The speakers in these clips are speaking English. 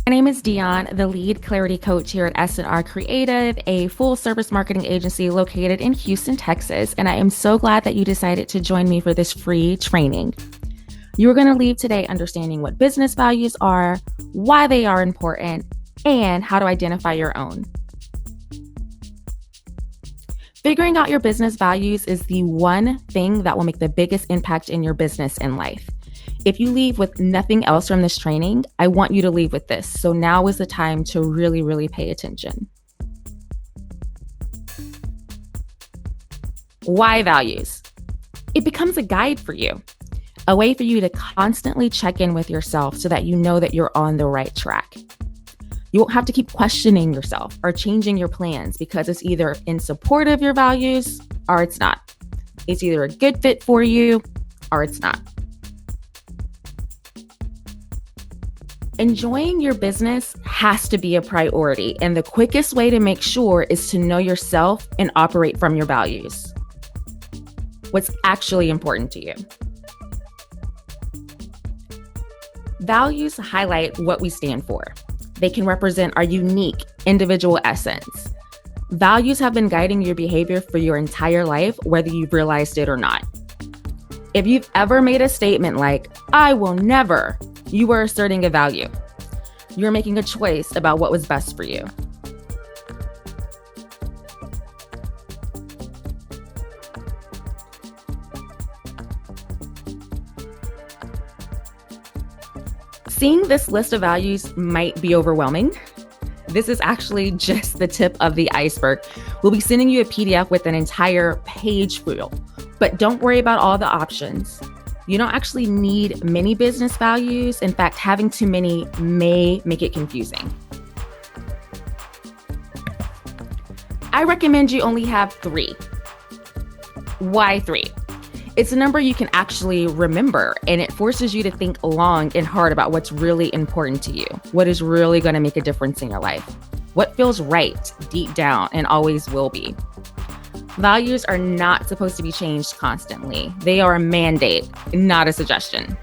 My name is Dion, the lead clarity coach here at S&R Creative, a full service marketing agency located in Houston, Texas. And I am so glad that you decided to join me for this free training. You're going to leave today understanding what business values are, why they are important, and how to identify your own. Figuring out your business values is the one thing that will make the biggest impact in your business and life. If you leave with nothing else from this training, I want you to leave with this. So now is the time to really, really pay attention. Why values? It becomes a guide for you, a way for you to constantly check in with yourself so that you know that you're on the right track. You won't have to keep questioning yourself or changing your plans because it's either in support of your values or it's not. It's either a good fit for you or it's not. Enjoying your business has to be a priority, and the quickest way to make sure is to know yourself and operate from your values. What's actually important to you? Values highlight what we stand for. They can represent our unique individual essence. Values have been guiding your behavior for your entire life, whether you've realized it or not. If you've ever made a statement like, "I will never," you are asserting a value. You're making a choice about what was best for you. Seeing this list of values might be overwhelming. This is actually just the tip of the iceberg. We'll be sending you a PDF with an entire page full, but don't worry about all the options. You don't actually need many business values. In fact, having too many may make it confusing. I recommend you only have 3. Why 3? It's a number you can actually remember, and it forces you to think long and hard about what's really important to you, what is really going to make a difference in your life, what feels right deep down and always will be. Values are not supposed to be changed constantly. They are a mandate, not a suggestion.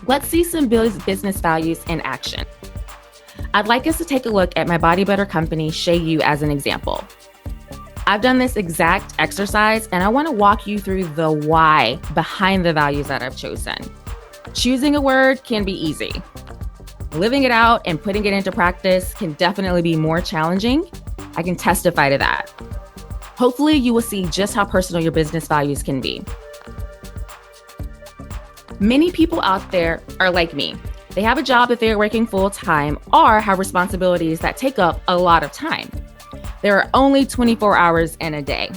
Let's see some business values in action. I'd like us to take a look at my body butter company, Shea You, as an example. I've done this exact exercise, and I want to walk you through the why behind the values that I've chosen. Choosing a word can be easy. Living it out and putting it into practice can definitely be more challenging. I can testify to that. Hopefully, you will see just how personal your business values can be. Many people out there are like me. They have a job that they're working full-time or have responsibilities that take up a lot of time. There are only 24 hours in a day.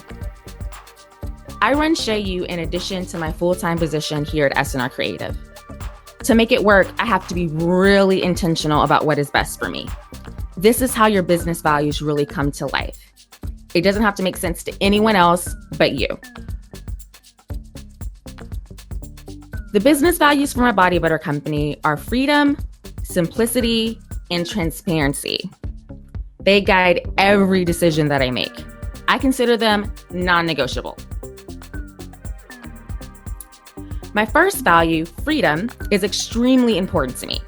I run Shea You in addition to my full-time position here at S&R Creative. To make it work, I have to be really intentional about what is best for me. This is how your business values really come to life. It doesn't have to make sense to anyone else but you. The business values for my body butter company are freedom, simplicity, and transparency. They guide every decision that I make. I consider them non-negotiable. My first value, freedom, is extremely important to me.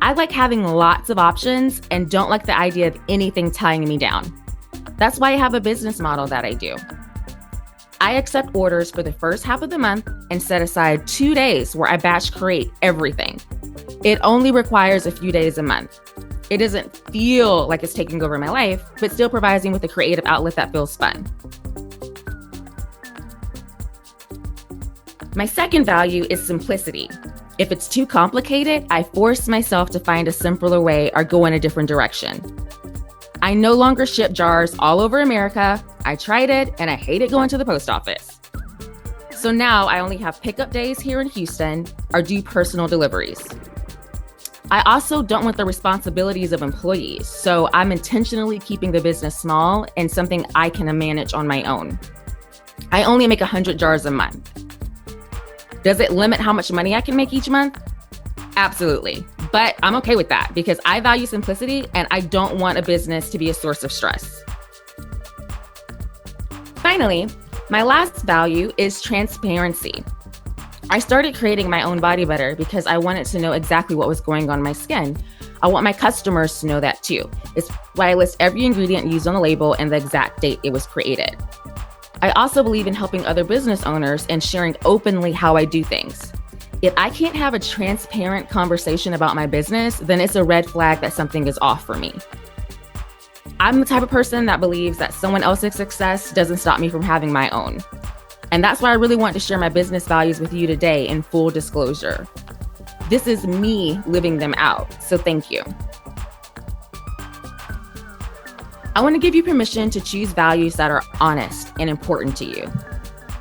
I like having lots of options and don't like the idea of anything tying me down. That's why I have a business model that I do. I accept orders for the first half of the month and set aside 2 days where I batch create everything. It only requires a few days a month. It doesn't feel like it's taking over my life, but still provides me with a creative outlet that feels fun. My second value is simplicity. If it's too complicated, I force myself to find a simpler way or go in a different direction. I no longer ship jars all over America. I tried it and I hated going to the post office. So now I only have pickup days here in Houston or do personal deliveries. I also don't want the responsibilities of employees, so I'm intentionally keeping the business small and something I can manage on my own. I only make 100 jars a month. Does it limit how much money I can make each month? Absolutely. But I'm okay with that because I value simplicity and I don't want a business to be a source of stress. Finally, my last value is transparency. I started creating my own body butter because I wanted to know exactly what was going on my skin. I want my customers to know that too. It's why I list every ingredient used on the label and the exact date it was created. I also believe in helping other business owners and sharing openly how I do things. If I can't have a transparent conversation about my business, then it's a red flag that something is off for me. I'm the type of person that believes that someone else's success doesn't stop me from having my own. And that's why I really want to share my business values with you today in full disclosure. This is me living them out, so thank you. I want to give you permission to choose values that are honest and important to you.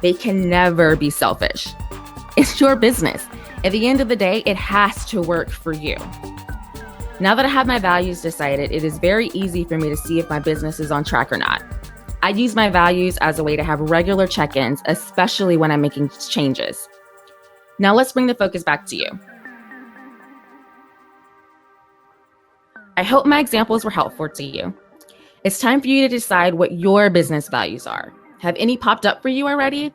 They can never be selfish. It's your business. At the end of the day, it has to work for you. Now that I have my values decided, it is very easy for me to see if my business is on track or not. I use my values as a way to have regular check-ins, especially when I'm making changes. Now let's bring the focus back to you. I hope my examples were helpful to you. It's time for you to decide what your business values are. Have any popped up for you already?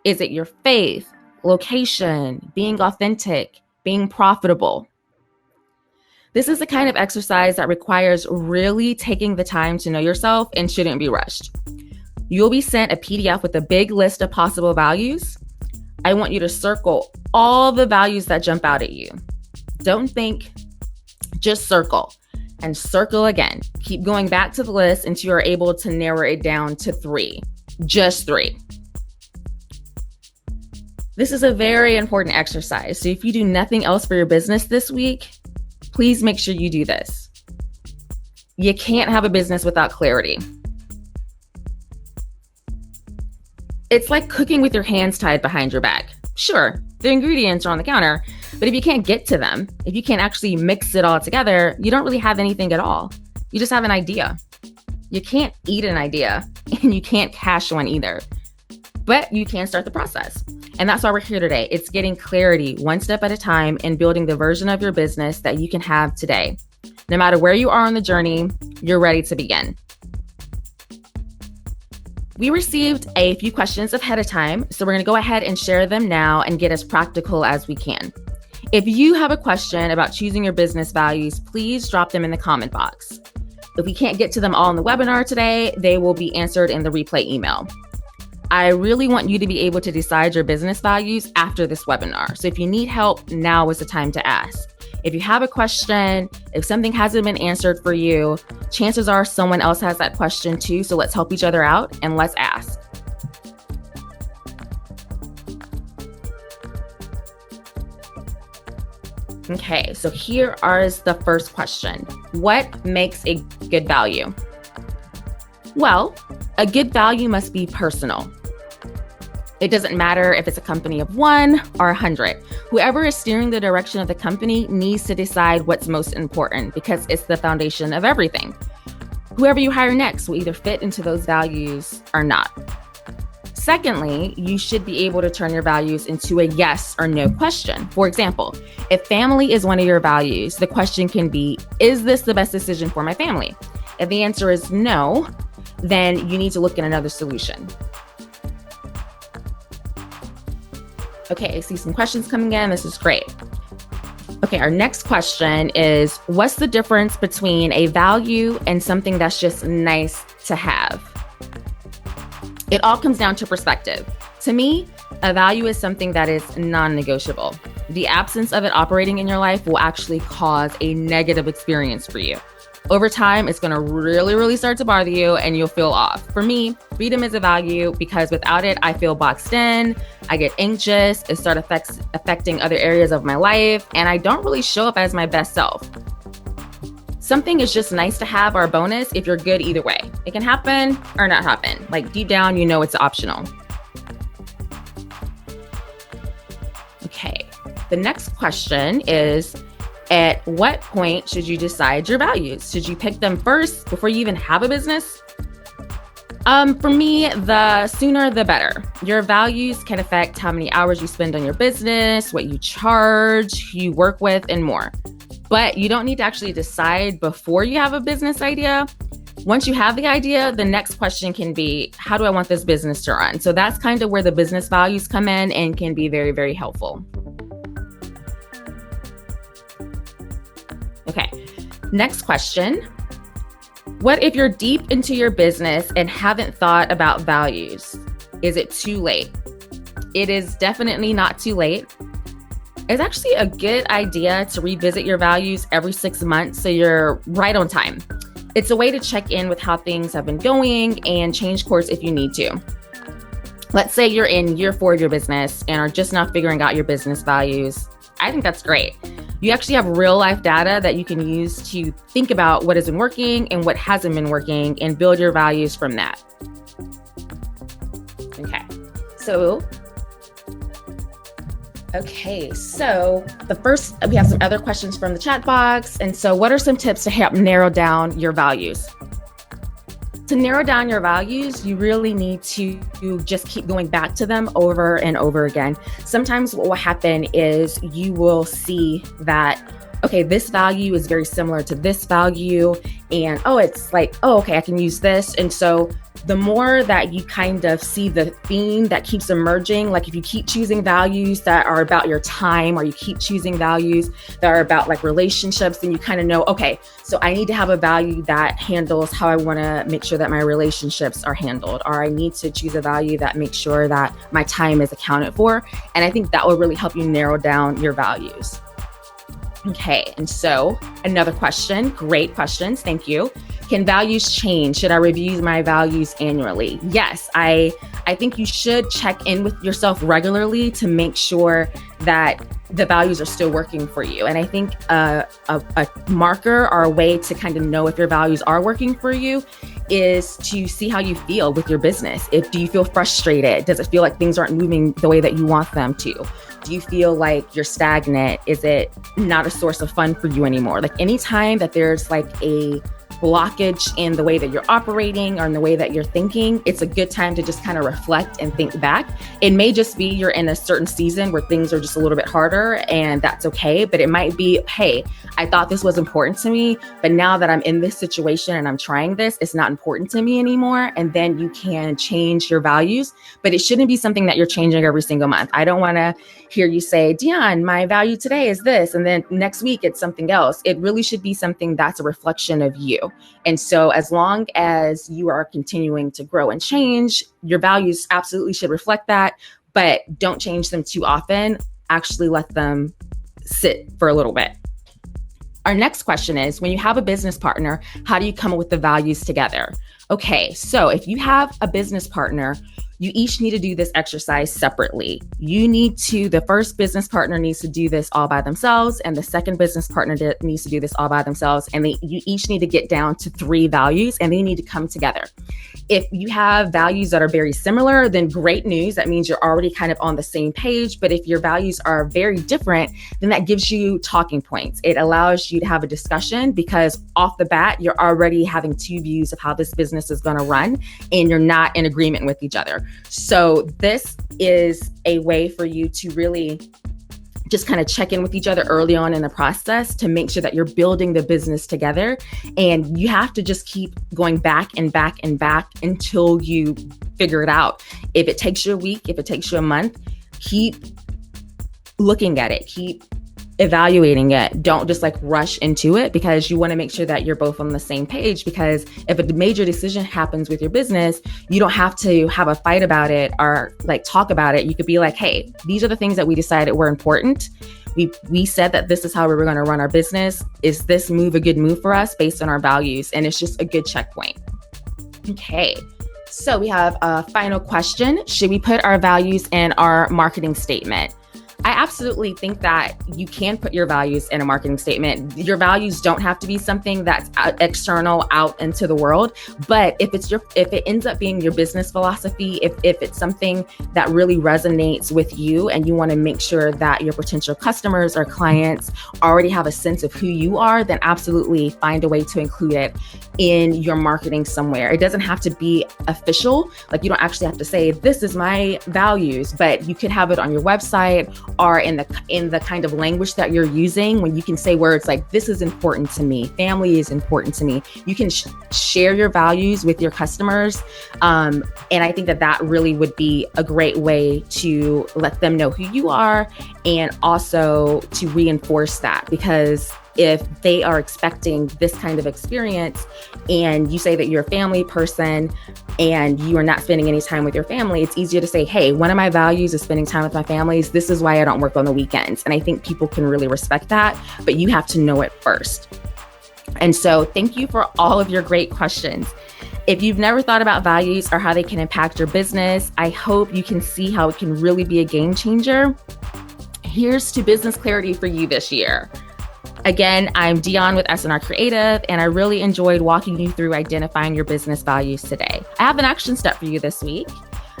Is it your faith, location, being authentic, being profitable? This is the kind of exercise that requires really taking the time to know yourself and shouldn't be rushed. You'll be sent a PDF with a big list of possible values. I want you to circle all the values that jump out at you. Don't think, just circle and circle again. Keep going back to the list until you're able to narrow it down to 3, just 3. This is a very important exercise. So if you do nothing else for your business this week, please make sure you do this. You can't have a business without clarity. It's like cooking with your hands tied behind your back. Sure, the ingredients are on the counter, but if you can't get to them, if you can't actually mix it all together, you don't really have anything at all. You just have an idea. You can't eat an idea, and you can't cash one either, but you can start the process. And that's why we're here today. It's getting clarity one step at a time and building the version of your business that you can have today. No matter where you are on the journey, you're ready to begin. We received a few questions ahead of time, so we're going to go ahead and share them now and get as practical as we can. If you have a question about choosing your business values, please drop them in the comment box. If we can't get to them all in the webinar today, they will be answered in the replay email. I really want you to be able to decide your business values after this webinar. So if you need help, now is the time to ask. If you have a question, if something hasn't been answered for you, chances are someone else has that question too. So let's help each other out and let's ask. Okay, so here is the first question. What makes a good value? Well, a good value must be personal. It doesn't matter if it's a company of 1 or 100. Whoever is steering the direction of the company needs to decide what's most important because it's the foundation of everything. Whoever you hire next will either fit into those values or not. Secondly, you should be able to turn your values into a yes or no question. For example, if family is one of your values, the question can be, is this the best decision for my family? If the answer is no, then you need to look at another solution. Okay, I see some questions coming in. This is great. Okay, our next question is, what's the difference between a value and something that's just nice to have? It all comes down to perspective. To me, a value is something that is non-negotiable. The absence of it operating in your life will actually cause a negative experience for you. Over time, it's going to really start to bother you and you'll feel off. For me, freedom is a value because without it, I feel boxed in, I get anxious, it starts affecting other areas of my life, and I don't really show up as my best self. Something is just nice to have or a bonus if you're good either way. It can happen or not happen. Like deep down, you know it's optional. Okay, the next question is, at what point should you decide your values? Should you pick them first before you even have a business? For me, the sooner the better. Your values can affect how many hours you spend on your business, what you charge, who you work with, and more. But you don't need to actually decide before you have a business idea. Once you have the idea, the next question can be, how do I want this business to run? So that's kind of where the business values come in and can be very helpful. Okay, Next question. What if you're deep into your business and haven't thought about values? Is it too late? It is definitely not too late. It's actually a good idea to revisit your values every 6 months so you're right on time. It's a way to check in with how things have been going and change course if you need to. Let's say you're in year 4 of your business and are just now figuring out your business values. I think that's great. You actually have real life data that you can use to think about what has been working and what hasn't been working and build your values from that. So the first, we have some other questions from the chat box. And so what are some tips to help narrow down your values? To narrow down your values, you really need to just keep going back to them over and over again. Sometimes what will happen is you will see that, okay, this value is very similar to this value. And okay, I can use this. And so the more that you kind of see the theme that keeps emerging, like if you keep choosing values that are about your time, or you keep choosing values that are about like relationships, then you kind of know, okay, so I need to have a value that handles how I want to make sure that my relationships are handled, or I need to choose a value that makes sure that my time is accounted for. And I think that will really help you narrow down your values. Okay, and so another question, great questions, thank you. Can values change? Should I review my values annually? Yes, I think you should check in with yourself regularly to make sure that the values are still working for you. And I think a marker or a way to kind of know if your values are working for you is to see how you feel with your business. Do you feel frustrated? Does it feel like things aren't moving the way that you want them to? Do you feel like you're stagnant? Is it not a source of fun for you anymore? Like anytime that there's like a blockage in the way that you're operating or in the way that you're thinking, it's a good time to just kind of reflect and think back. It may just be you're in a certain season where things are just a little bit harder, and that's okay. But it might be, hey, I thought this was important to me, but now that I'm in this situation and I'm trying this, it's not important to me anymore. And then you can change your values, but it shouldn't be something that you're changing every single month. I don't want to hear you say, Dion, my value today is this, and then next week it's something else. It really should be something that's a reflection of you. And so as long as you are continuing to grow and change, your values absolutely should reflect that, but don't change them too often. Actually let them sit for a little bit. Our next question is, when you have a business partner, how do you come up with the values together? Okay, so if you have a business partner, you each need to do this exercise separately. The first business partner needs to do this all by themselves, and the second business partner needs to do this all by themselves. And you each need to get down to 3 values, and they need to come together. If you have values that are very similar, then great news. That means you're already kind of on the same page. But if your values are very different, then that gives you talking points. It allows you to have a discussion because off the bat, you're already having 2 views of how this business is going to run, and you're not in agreement with each other. So this is a way for you to really just kind of check in with each other early on in the process to make sure that you're building the business together. And you have to just keep going back and back and back until you figure it out. If it takes you a week, if it takes you a month, keep looking at it, keep evaluating it. Don't just like rush into it, because you want to make sure that you're both on the same page. Because if a major decision happens with your business, you don't have to have a fight about it or like talk about it. You could be like, hey, these are the things that we decided were important. We said that this is how we were going to run our business. Is this move a good move for us based on our values? And it's just a good checkpoint. Okay. So we have a final question. Should we put our values in our marketing statement? I absolutely think that you can put your values in a marketing statement. Your values don't have to be something that's external out into the world. But if it ends up being your business philosophy, if it's something that really resonates with you and you want to make sure that your potential customers or clients already have a sense of who you are, then absolutely find a way to include it in your marketing somewhere. It doesn't have to be official. Like you don't actually have to say, this is my values, but you could have it on your website or in the kind of language that you're using, when you can say words like, this is important to me, family is important to me. You can share your values with your customers. And I think that really would be a great way to let them know who you are, and also to reinforce that, because if they are expecting this kind of experience and you say that you're a family person and you are not spending any time with your family, it's easier to say, hey, one of my values is spending time with my families. This is why I don't work on the weekends. And I think people can really respect that, but you have to know it first. And so thank you for all of your great questions. If you've never thought about values or how they can impact your business, I hope you can see how it can really be a game changer. Here's to business clarity for you this year. Again, I'm Dion with SNR Creative, and I really enjoyed walking you through identifying your business values today. I have an action step for you this week.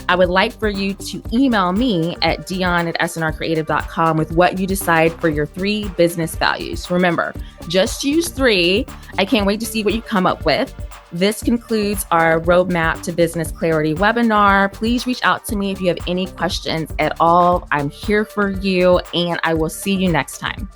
I would like for you to email me at dion@snrcreative.com with what you decide for your 3 business values. Remember, just use 3. I can't wait to see what you come up with. This concludes our Roadmap to Business Clarity webinar. Please reach out to me if you have any questions at all. I'm here for you, and I will see you next time.